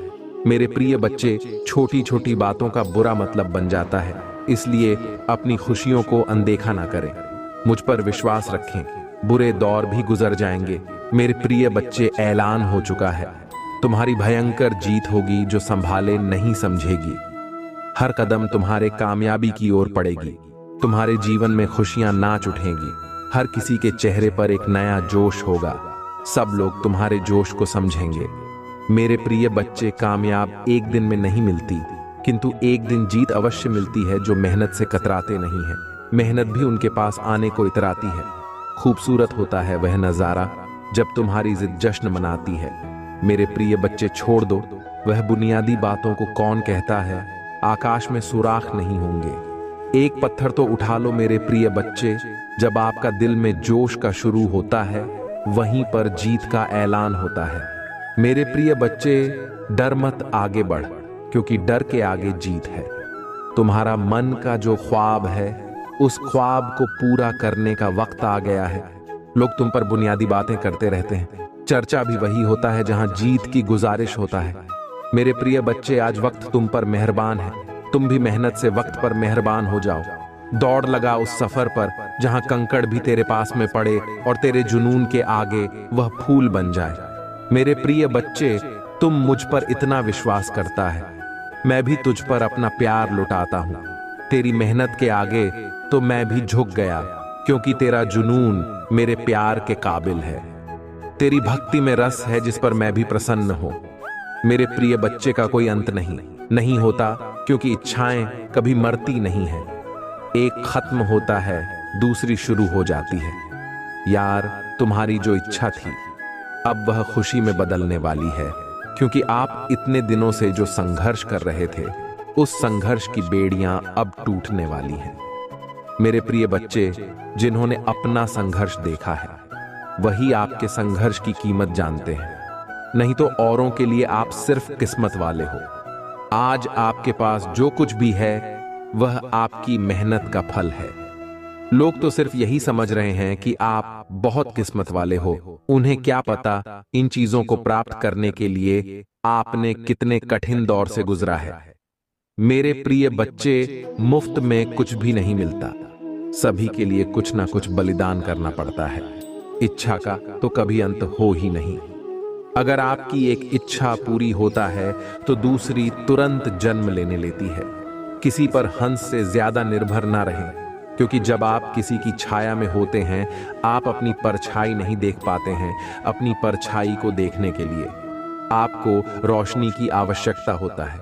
A: मेरे प्रिय बच्चे, छोटी छोटी बातों का बुरा मतलब बन जाता है। इसलिए अपनी खुशियों को अनदेखा ना करें। मुझ पर विश्वास रखें, बुरे दौर भी गुजर जाएंगे। मेरे प्रिय बच्चे, ऐलान हो चुका है, तुम्हारी भयंकर जीत होगी जो संभाले नहीं समझेगी। हर कदम तुम्हारे कामयाबी की ओर पड़ेगी। तुम्हारे जीवन में खुशियां नाच उठेंगी। हर किसी के चेहरे पर एक नया जोश होगा। सब लोग तुम्हारे जोश को समझेंगे। मेरे प्रिय बच्चे, कामयाब एक दिन में नहीं मिलती, किंतु एक दिन जीत अवश्य मिलती है जो मेहनत से कतराते नहीं है। मेहनत भी उनके पास आने को इतराती है। खूबसूरत होता है वह नजारा जब तुम्हारी जिद जश्न मनाती है। मेरे प्रिय बच्चे, छोड़ दो वह बुनियादी बातों को। कौन कहता है आकाश में सुराख नहीं होंगे। एक पत्थर तो उठा लो मेरे प्रिय बच्चे। जब आपका दिल में जोश का शुरू होता है, वहीं पर जीत का ऐलान होता है। मेरे प्रिय बच्चे, डर मत, आगे बढ़, क्योंकि डर के आगे जीत है। तुम्हारा मन का जो ख्वाब है, उस ख्वाब को पूरा करने का वक्त आ गया है। लोग तुम पर बुनियादी बातें करते रहते हैं, चर्चा भी वही होता है जहां जीत की गुजारिश होता है। मेरे प्रिय बच्चे, आज वक्त तुम पर मेहरबान है। तुम भी मेहनत से वक्त पर मेहरबान हो जाओ। दौड़ लगा उस सफर पर जहां कंकड़ भी तेरे पास में पड़े और तेरे जुनून के आगे वह फूल बन जाए। मेरे प्रिय बच्चे, तुम मुझ पर इतना विश्वास करता है, मैं भी तुझ पर अपना प्यार लुटाता हूं। तेरी मेहनत के आगे तो मैं भी झुक गया, क्योंकि तेरा जुनून मेरे प्यार के काबिल है। तेरी भक्ति में रस है जिस पर मैं भी प्रसन्न हूं। मेरे प्रिय बच्चे, का कोई अंत नहीं होता, क्योंकि इच्छाएं कभी मरती नहीं है। एक खत्म होता है, दूसरी शुरू हो जाती है। यार, तुम्हारी जो इच्छा थी अब वह खुशी में बदलने वाली है, क्योंकि आप इतने दिनों से जो संघर्ष कर रहे थे, उस संघर्ष की बेड़ियां अब टूटने वाली हैं। मेरे प्रिय बच्चे, जिन्होंने अपना संघर्ष देखा है, वही आपके संघर्ष की कीमत जानते हैं। नहीं तो औरों के लिए आप सिर्फ किस्मत वाले हो। आज आपके पास जो कुछ भी है, वह आपकी मेहनत का फल है। लोग तो सिर्फ यही समझ रहे हैं कि आप बहुत किस्मत वाले हो। उन्हें क्या पता इन चीजों को प्राप्त करने के लिए आपने कितने कठिन दौर से गुजरा है। मेरे प्रिय बच्चे, मुफ्त में कुछ भी नहीं मिलता। सभी के लिए कुछ ना कुछ बलिदान करना पड़ता है। इच्छा का तो कभी अंत हो ही नहीं। अगर आपकी एक इच्छा पूरी होता है तो दूसरी तुरंत जन्म लेने लेती है। किसी पर हंस से ज्यादा निर्भर ना रहें, क्योंकि जब आप किसी की छाया में होते हैं, आप अपनी परछाई नहीं देख पाते हैं। अपनी परछाई को देखने के लिए आपको रोशनी की आवश्यकता होता है।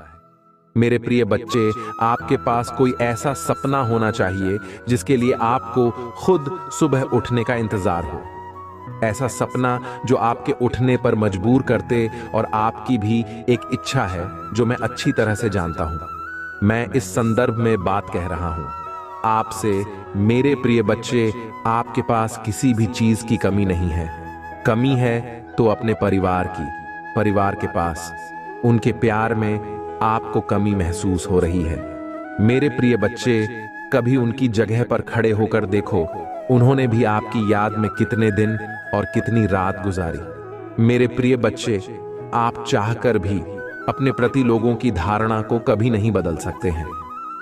A: मेरे प्रिय बच्चे, आपके पास कोई ऐसा सपना होना चाहिए जिसके लिए आपको खुद सुबह उठने का इंतजार हो। ऐसा सपना जो आपके उठने पर मजबूर करते। और आपकी भी एक इच्छा है जो मैं अच्छी तरह से जानता हूं। मैं इस संदर्भ में बात कह रहा हूं आपसे। मेरे प्रिय बच्चे, आपके पास किसी भी चीज की कमी नहीं है। कमी है तो अपने परिवार की। परिवार के पास उनके प्यार में आपको कमी महसूस हो रही है। मेरे प्रिय बच्चे, कभी उनकी जगह पर खड़े होकर देखो। उन्होंने भी आपकी याद में कितने दिन और कितनी रात गुजारी। मेरे प्रिय बच्चे, आप चाहकर भी अपने प्रति लोगों की धारणा को कभी नहीं बदल सकते हैं।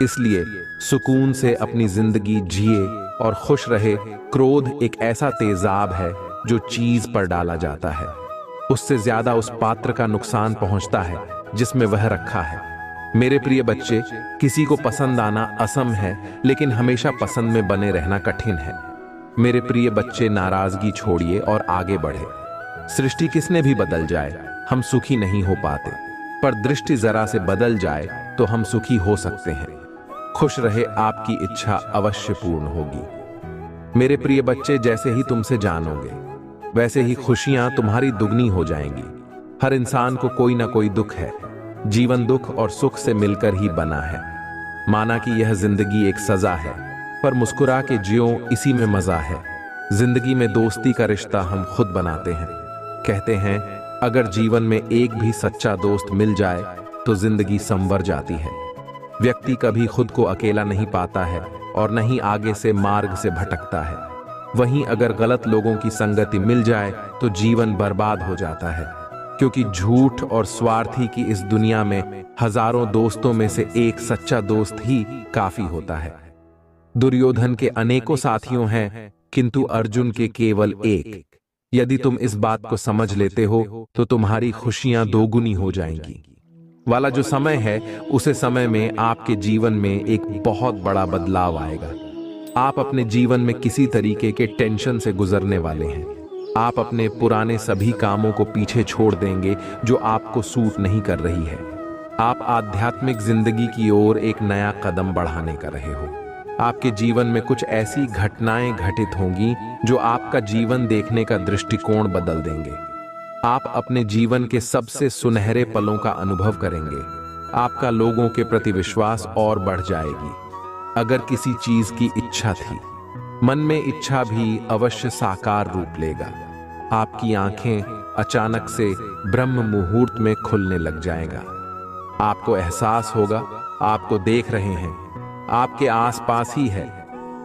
A: इसलिए सुकून से अपनी जिंदगी जिए और खुश रहे। क्रोध एक ऐसा तेजाब है जो चीज पर डाला जाता है, उससे ज्यादा उस पात्र का नुकसान पहुंचता है जिसमें वह रखा है। मेरे प्रिय बच्चे, किसी को पसंद आना असम है, लेकिन हमेशा पसंद में बने रहना कठिन है। मेरे प्रिय बच्चे, नाराजगी छोड़िए और आगे बढ़े। सृष्टि किसने भी बदल जाए, हम सुखी नहीं हो पाते, पर दृष्टि जरा से बदल जाए तो हम सुखी हो सकते हैं। खुश रहे, आपकी इच्छा अवश्य पूर्ण होगी। मेरे प्रिय बच्चे, जैसे ही तुमसे जानोगे, वैसे ही खुशियां तुम्हारी दुगनी हो जाएंगी। हर इंसान को कोई ना कोई दुख है। जीवन दुख और सुख से मिलकर ही बना है। माना कि यह जिंदगी एक सजा है, पर मुस्कुरा के जियो, इसी में मजा है। जिंदगी में दोस्ती का रिश्ता हम खुद बनाते हैं। कहते हैं, अगर जीवन में एक भी सच्चा दोस्त मिल जाए तो जिंदगी संवर जाती है। व्यक्ति कभी खुद को अकेला नहीं पाता है और न ही आगे से मार्ग से भटकता है। वहीं अगर गलत लोगों की संगति मिल जाए तो जीवन बर्बाद हो जाता है। क्योंकि झूठ और स्वार्थी की इस दुनिया में हजारों दोस्तों में से एक सच्चा दोस्त ही काफी होता है। दुर्योधन के अनेकों साथियों हैं, किंतु अर्जुन के केवल एक। यदि तुम इस बात को समझ लेते हो तो तुम्हारी खुशियां दोगुनी हो जाएंगी। वाला जो समय है, उसे समय में आपके जीवन में एक बहुत बड़ा बदलाव आएगा। आप अपने जीवन में किसी तरीके के टेंशन से गुजरने वाले हैं। आप अपने पुराने सभी कामों को पीछे छोड़ देंगे जो आपको सूट नहीं कर रही है। आप आध्यात्मिक जिंदगी की ओर एक नया कदम बढ़ाने कर रहे हो। आपके जीवन में कुछ ऐसी घटनाएं घटित होंगी जो आपका जीवन देखने का दृष्टिकोण बदल देंगे। आप अपने जीवन के सबसे सुनहरे पलों का अनुभव करेंगे। आपका लोगों के प्रति विश्वास और बढ़ जाएगी। अगर किसी चीज की इच्छा थी, मन में इच्छा भी अवश्य साकार रूप लेगा। आपकी आंखें अचानक से ब्रह्म मुहूर्त में खुलने लग जाएगा। आपको एहसास होगा आपको देख रहे हैं, आपके आसपास ही है।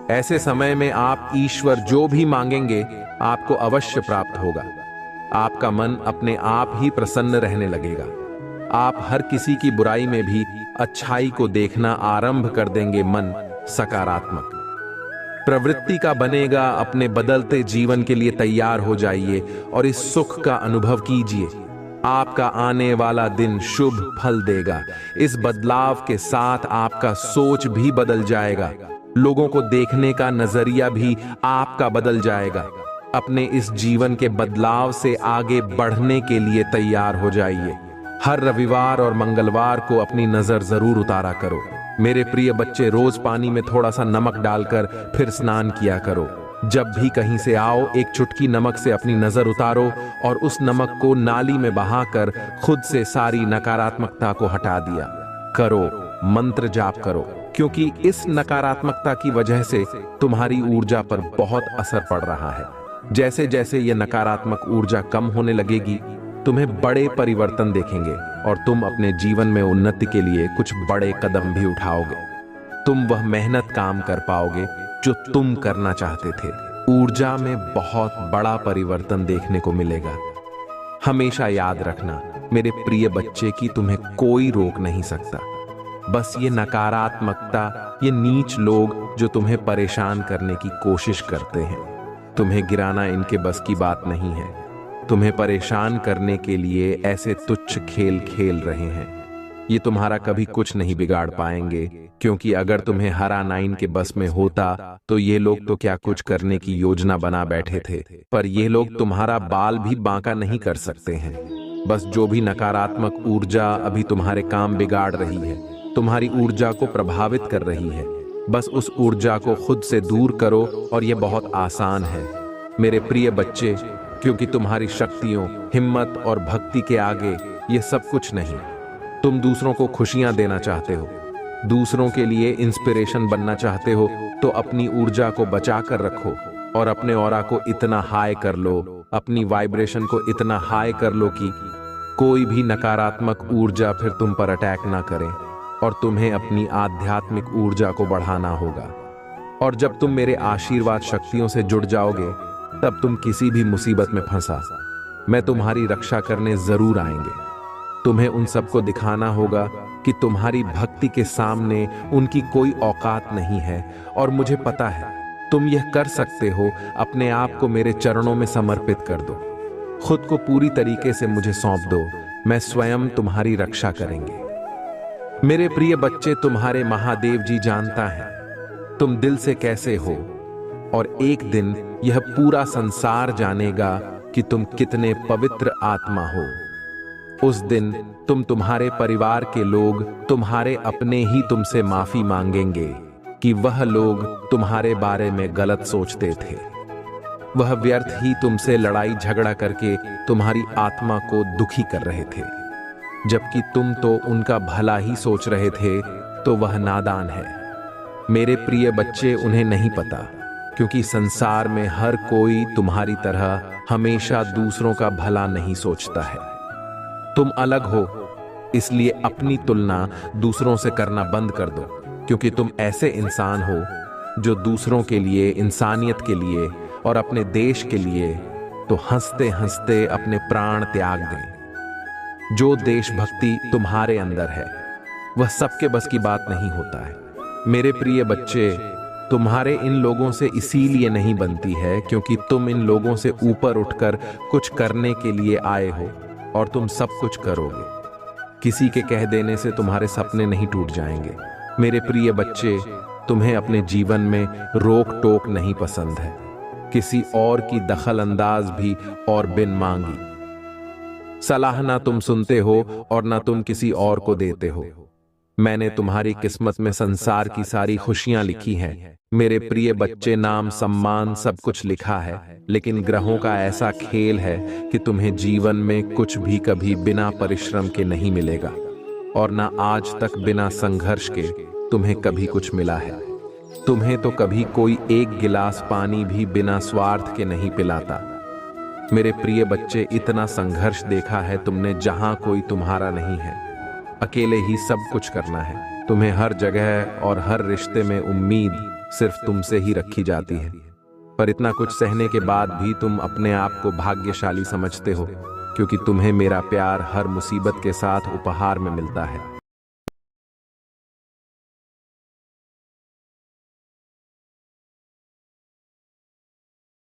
A: ऐसे समय में आप ईश्वर जो भी मांगेंगे आपको अवश्य प्राप्त होगा। आपका मन अपने आप ही प्रसन्न रहने लगेगा। आप हर किसी की बुराई में भी अच्छाई को देखना आरंभ कर देंगे। मन सकारात्मक प्रवृत्ति का बनेगा। अपने बदलते जीवन के लिए तैयार हो जाइए और इस सुख का अनुभव कीजिए। आपका आने वाला दिन शुभ फल देगा। इस बदलाव के साथ आपका सोच भी बदल जाएगा। लोगों को देखने का नजरिया भी आपका बदल जाएगा। अपने इस जीवन के बदलाव से आगे बढ़ने के लिए तैयार हो जाइए। हर रविवार और मंगलवार को अपनी नजर जरूर उतारा करो। मेरे प्रिय बच्चे, रोज पानी में थोड़ा सा नमक डालकर फिर स्नान किया करो। जब भी कहीं से आओ, एक चुटकी नमक से अपनी नजर उतारो और उस नमक को नाली में बहाकर खुद से सारी नकारात्मकता को हटा दिया करो। मंत्र जाप करो, क्योंकि इस नकारात्मकता की वजह से तुम्हारी ऊर्जा पर बहुत असर पड़ रहा है। जैसे जैसे यह नकारात्मक ऊर्जा कम होने लगेगी, तुम्हें बड़े परिवर्तन देखेंगे और तुम अपने जीवन में उन्नति के लिए कुछ बड़े कदम भी उठाओगे। तुम वह मेहनत काम कर पाओगे जो तुम करना चाहते थे। ऊर्जा में बहुत बड़ा परिवर्तन देखने को मिलेगा। हमेशा याद रखना मेरे प्रिय बच्चे कि तुम्हें कोई रोक नहीं सकता। बस ये नकारात्मकता, ये नीच लोग जो तुम्हें परेशान करने की कोशिश करते हैं, तुम्हें गिराना इनके बस की बात नहीं है। तुम्हें परेशान करने के लिए ऐसे तुच्छ खेल खेल रहे हैं। ये तुम्हारा कभी कुछ नहीं बिगाड़ पाएंगे, क्योंकि अगर तुम्हें हराना इनके बस में होता तो ये लोग तो क्या कुछ करने की योजना बना बैठे थे। पर ये लोग तुम्हारा बाल भी बांका नहीं कर सकते हैं। बस जो भी नकारात्मक ऊर्जा अभी तुम्हारे काम बिगाड़ रही है, तुम्हारी ऊर्जा को प्रभावित कर रही है, बस उस ऊर्जा को खुद से दूर करो और यह बहुत आसान है मेरे प्रिय बच्चे, क्योंकि तुम्हारी शक्तियों, हिम्मत और भक्ति के आगे ये सब कुछ नहीं। तुम दूसरों को खुशियां देना चाहते हो, दूसरों के लिए इंस्पिरेशन बनना चाहते हो, तो अपनी ऊर्जा को बचा कर रखो और अपने ऑरा को इतना हाई कर लो, अपनी वाइब्रेशन को इतना हाई कर लो कि कोई भी नकारात्मक ऊर्जा फिर तुम पर अटैक ना करे। और तुम्हें अपनी आध्यात्मिक ऊर्जा को बढ़ाना होगा। और जब तुम मेरे आशीर्वाद शक्तियों से जुड़ जाओगे, तब तुम किसी भी मुसीबत में फंसा, मैं तुम्हारी रक्षा करने जरूर आएंगे। तुम्हें उन सबको दिखाना होगा कि तुम्हारी भक्ति के सामने उनकी कोई औकात नहीं है। और मुझे पता है तुम यह कर सकते हो। अपने आप को मेरे चरणों में समर्पित कर दो, खुद को पूरी तरीके से मुझे सौंप दो। मैं स्वयं तुम्हारी रक्षा करेंगे। मेरे प्रिय बच्चे, तुम्हारे महादेव जी जानता है तुम दिल से कैसे हो, और एक दिन यह पूरा संसार जानेगा कि तुम कितने पवित्र आत्मा हो। उस दिन तुम, तुम्हारे परिवार के लोग, तुम्हारे अपने ही तुमसे माफी मांगेंगे कि वह लोग तुम्हारे बारे में गलत सोचते थे। वह व्यर्थ ही तुमसे लड़ाई झगड़ा करके तुम्हारी आत्मा को दुखी कर रहे थे, जबकि तुम तो उनका भला ही सोच रहे थे। तो वह नादान है मेरे प्रिय बच्चे, उन्हें नहीं पता, क्योंकि संसार में हर कोई तुम्हारी तरह हमेशा दूसरों का भला नहीं सोचता है। तुम अलग हो, इसलिए अपनी तुलना दूसरों से करना बंद कर दो, क्योंकि तुम ऐसे इंसान हो जो दूसरों के लिए, इंसानियत के लिए और अपने देश के लिए तो हंसते हंसते अपने प्राण त्याग दें। जो देशभक्ति तुम्हारे अंदर है वह सबके बस की बात नहीं होता है। मेरे प्रिय बच्चे, तुम्हारे इन लोगों से इसीलिए नहीं बनती है क्योंकि तुम इन लोगों से ऊपर उठकर कुछ करने के लिए आए हो और तुम सब कुछ करोगे। किसी के कह देने से तुम्हारे सपने नहीं टूट जाएंगे। मेरे प्रिय बच्चे, तुम्हें अपने जीवन में रोक टोक नहीं पसंद है, किसी और की दखल अंदाज भी और बिन मांगी। सलाह ना तुम सुनते हो और ना तुम किसी और को देते हो। मैंने तुम्हारी किस्मत में संसार की सारी खुशियां लिखी हैं। मेरे प्रिय बच्चे, नाम सम्मान सब कुछ लिखा है, लेकिन ग्रहों का ऐसा खेल है कि तुम्हें जीवन में कुछ भी कभी बिना परिश्रम के नहीं मिलेगा और ना आज तक बिना संघर्ष के तुम्हें कभी कुछ मिला है। तुम्हें तो कभी कोई एक गिलास पानी भी बिना स्वार्थ के नहीं पिलाता। मेरे प्रिय बच्चे, इतना संघर्ष देखा है तुमने जहां कोई तुम्हारा नहीं है। अकेले ही सब कुछ करना है। तुम्हें हर जगह और हर रिश्ते में उम्मीद सिर्फ तुमसे ही रखी जाती है, पर इतना कुछ सहने के बाद भी तुम अपने आप को भाग्यशाली समझते हो क्योंकि तुम्हें मेरा प्यार हर मुसीबत के साथ उपहार में मिलता है।